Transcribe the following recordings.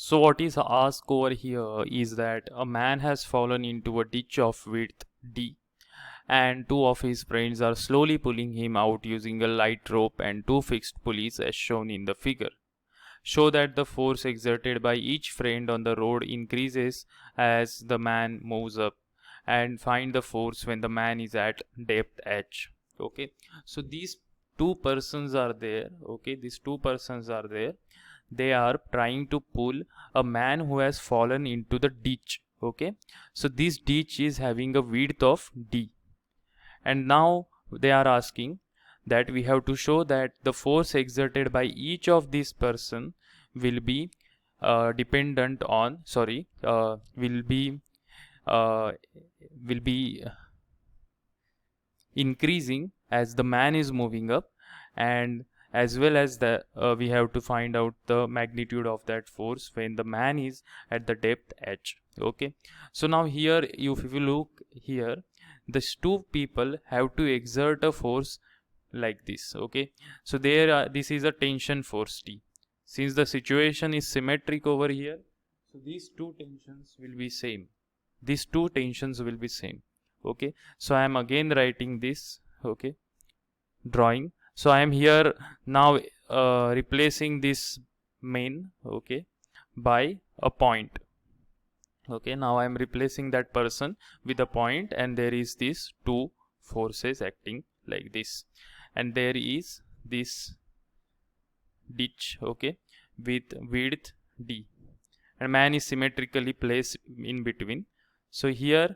So what is asked over here is that a man has fallen into a ditch of width d, and two of his friends are slowly pulling him out using a light rope and two fixed pulleys as shown in the figure. Show that the force exerted by each friend on the road increases as the man moves up, and find the force when the man is at depth h. Okay, so these two persons are there. Okay, these two persons are there. They are trying to pull a man who has fallen into the ditch. Okay, so this ditch is having a width of d, and now they are asking that we have to show that the force exerted by each of these person will be dependent on uh, will be increasing as the man is moving up, and as well as the we have to find out the magnitude of that force when the man is at the depth h. Okay, so now here if you look here, these two people have to exert a force like this. Okay, so this is a tension force T. Since the situation is symmetric over here, so these two tensions will be same. These two tensions will be same. Okay, so I am again writing this. Okay, drawing. So I am here now replacing this main, okay, by a point. Okay, now I am replacing that person with a point, and there is these two forces acting like this, and there is this ditch, okay, with width d, and man is symmetrically placed in between. So here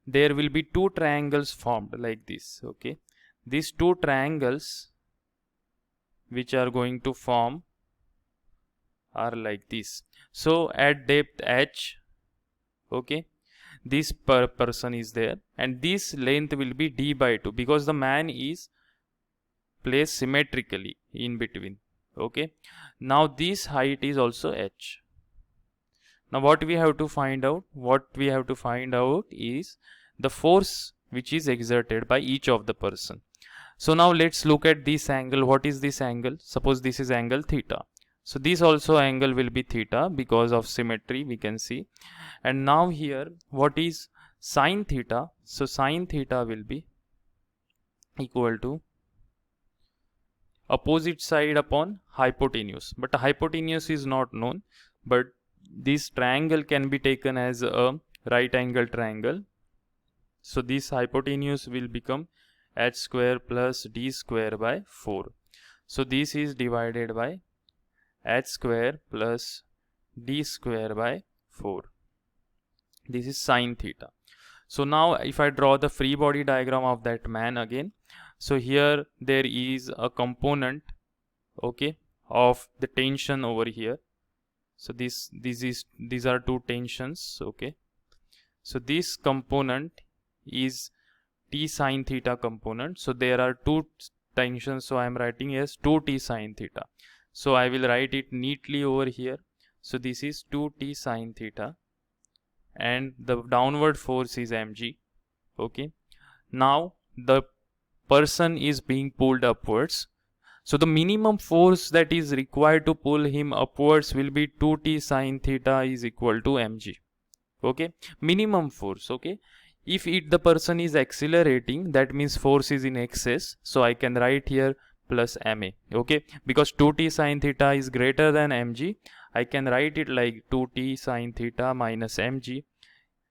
there will be two triangles formed like this. Okay, these two triangles which are going to form are like this. So at depth h, okay, this person is there, and this length will be d by 2 because the man is placed symmetrically in between. Okay, now this height is also h. Now what we have to find out? What we have to find out is the force which is exerted by each of the person. So now let's look at this angle. What is this angle? Suppose this is angle theta. So this also angle will be theta because of symmetry, we can see. And now here what is sine theta? So sine theta will be equal to opposite side upon hypotenuse. But hypotenuse is not known, but this triangle can be taken as a right angle triangle. So this hypotenuse will become h square plus d square by 4. So this is divided by h square plus d square by 4. This is sine theta. So now if I draw the free body diagram of that man again, so here there is a component, okay, of the tension over here. So these are two tensions. Okay, so this component is t sine theta component. So there are two tensions, so I am writing as 2t sine theta. So I will write it neatly over here. So this is 2t sine theta, and the downward force is mg. Okay, now the person is being pulled upwards, so the minimum force that is required to pull him upwards will be 2t sine theta is equal to mg. Okay, minimum force. Okay, if the person is accelerating, that means force is in excess, so I can write here plus ma. Okay, because 2t sine theta is greater than mg, I can write it like 2t sine theta minus mg,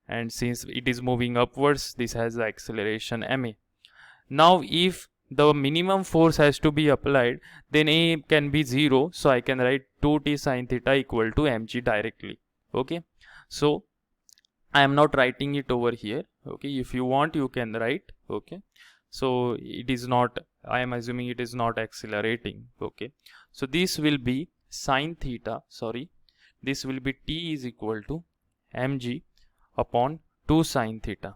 and since it is moving upwards, this has the acceleration ma. Now if the minimum force has to be applied, then a can be 0, so I can write 2t sine theta equal to mg directly. Okay, so I am not writing it over here. Okay, if you want you can write. Okay, so it is not, I am assuming it is not accelerating. Okay, so this will be sine theta, this will be t is equal to mg upon 2 sine theta.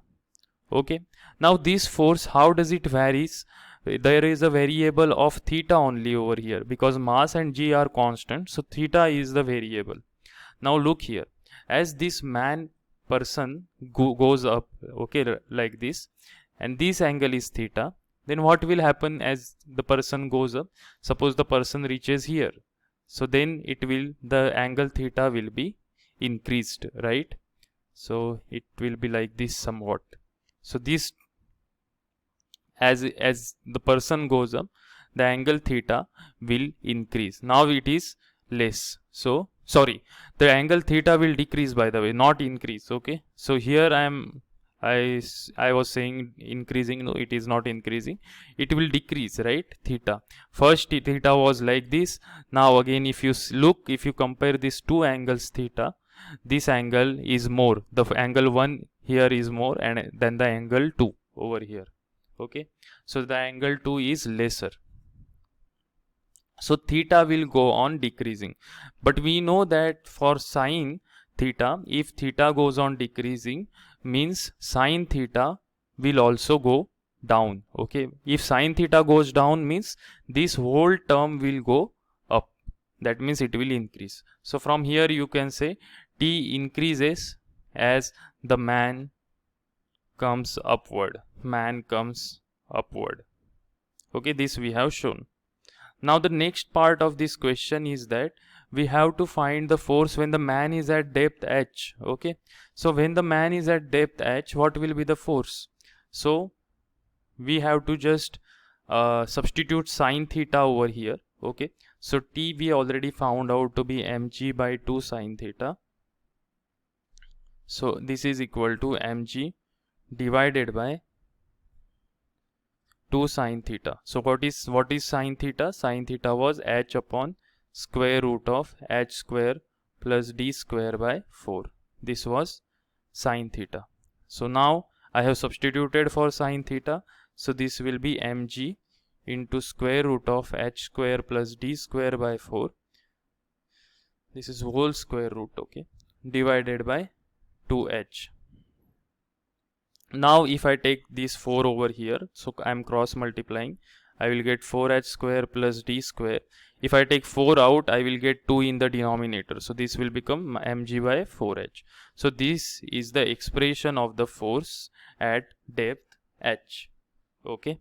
Okay, now this force, how does it varies? There is a variable of theta only over here because mass and g are constant, so theta is the variable. Now look here, as this person goes up, okay, like this, and this angle is theta, then what will happen as the person goes up? Suppose the person reaches here, so then the angle theta will be increased, right? So it will be like this somewhat. So this, as the person goes up, the angle theta will increase. Now it is less. So sorry, the angle theta will decrease, by the way, not increase. Okay, so here I was saying increasing. No, it is not increasing, it will decrease, right? Theta, first theta was like this. Now again, if you look, if you compare these two angles theta, this angle is more, the angle 1 here is more and than the angle 2 over here. Okay, so the angle 2 is lesser, so theta will go on decreasing. But we know that for sine theta, if theta goes on decreasing, means sine theta will also go down. Okay, if sine theta goes down, means this whole term will go up, that means it will increase. So from here you can say t increases as the man comes upward. Okay, this we have shown. Now the next part of this question is that we have to find the force when the man is at depth h. Okay, so when the man is at depth h, what will be the force? So we have to just substitute sine theta over here. Okay, so t we already found out to be mg by 2 sine theta. So this is equal to mg divided by 2 sine theta. So what is sine theta? Sine theta was h upon square root of h square plus d square by 4. This was sine theta. So now I have substituted for sine theta. So this will be mg into square root of h square plus d square by 4. This is whole square root, okay, divided by 2h. Now if I take this 4 over here, so I am cross multiplying, I will get 4h square plus d square. If I take 4 out, I will get 2 in the denominator, so this will become mg by 4h. So this is the expression of the force at depth h. Okay,